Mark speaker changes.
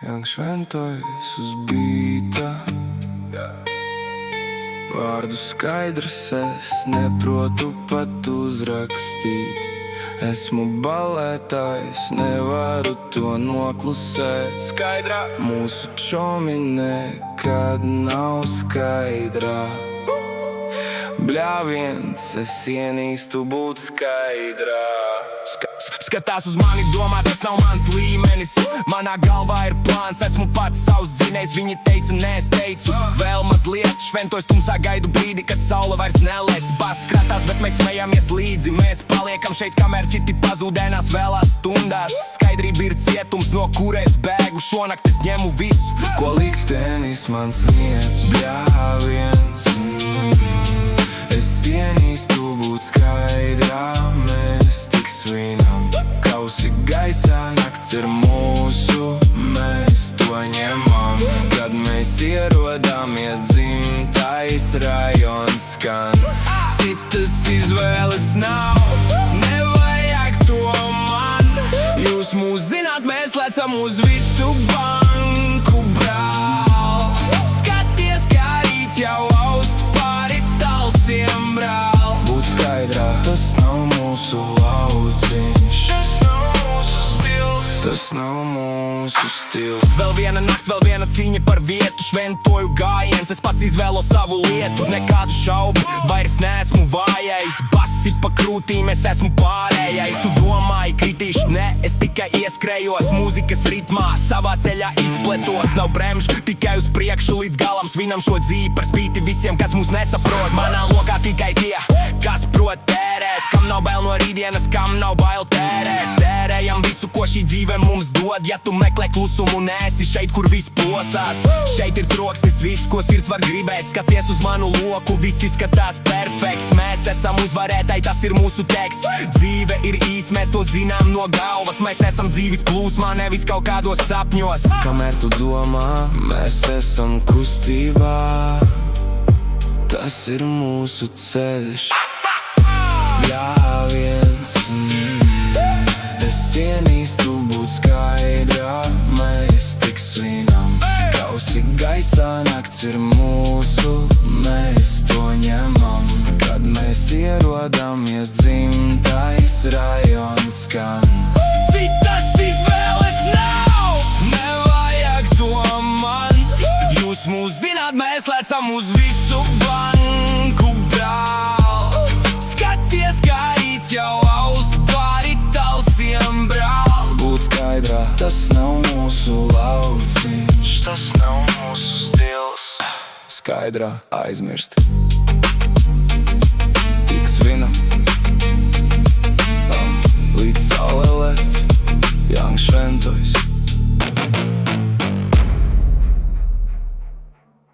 Speaker 1: Jak šventojs uz bīta, vārdu skaidrs es neprotu pat uzrakstīt. Esmu balētājs, nevaru to noklusēt. Skaidrā mūsu čomi nekad nav skaidrā. Bļāviens, es ienīstu būt skaidrā.
Speaker 2: Skatās uz mani, domā, tas nav mans līmenis. Manā galvā ir plāns, esmu pats savs dzinējs. Viņi teica, nē, es teicu, vēl mazliet. Šventojs tumsā gaidu brīdi, kad saule vairs nelec. Bass skratās, bet mēs smejamies līdzi. Mēs paliekam šeit, kamēr citi pazūdēnās vēlās stundās. Skaidrība ir cietums, no kura es bēgu. Šonakt es ņemu visu,
Speaker 1: ko liktenis man sniedz. Bļāviens, es ienīstu būt skaidrā. Mēs tik svinam, kausi gaisā, nakts ir mūsu. Mēs to ņemam, kad mēs ierodāmies. Dzimtais rajons skan, citas izvēles nav. Nevajag to man. Jūs mūs zināt, mēs lecam uz visu banku, brāl. Skaties, kā rīts jau aust pāri talsiem, brāl. Būt skaidrā, tas nav mūsu lauciņš. Tas nav mūsu stils. Tas nav mūsu stils.
Speaker 2: Vēl viena nakts, vēl viena cīņa par vietu. Šventoju gājiens, es pats izvēlo savu lietu. Nekādu šaubu, vairs neesmu vājais. Basi pa krūtīm, es esmu pārējais. Tu domāji, kritīšu, ne, es tikai ieskrējos. Mūzikas ritmā, savā ceļā izpletos. Nav bremžu, tikai uz priekšu līdz galam. Svinam šo dzīvi par spīti visiem, kas mūs nesaprot. Manā lokā tikai tie, kas prot tērēt. Kam nav bail no rītdienas, kam nav bail tērēt. Tērējam visu, ko šī dzīve mums dod. Ja tu meklē klusumu, nesi šeit, kur viss plosās. Šeit ir troksnis, viss, ko sirds var gribēt. Skaties uz manu loku, viss izskatās perfekts. Mēs esam uzvarētāji, tas ir mūsu teksts. Dzīve ir īs, mēs to zinām no galvas. Mēs esam dzīves plūsmā, nevis kaut kādos sapņos.
Speaker 1: Kamēr tu domā, mēs esam kustībā. Tas ir mūsu ceļš. Bļāviens, es ienīstu būt skaidrā. Mēs tik svinam, kausi gaisā, nakts ir mūsu. Mēs to ņemam, kad mēs ierodāmies. Dzimtais rajons skan,
Speaker 2: citas izvēles nav.
Speaker 1: nevajag to man.
Speaker 2: Jūs mūs zināt, mēs lecam uz visu banku, brāl. Skaties, kā rīts jau aust pāri talsiem, brāl.
Speaker 1: Būt skaidrā, tas nav mūsu lauciņš. Tas nav mūsu stils. Skaidrā aizmirst. Tik svinam, līdz saule lec. Jak šventojs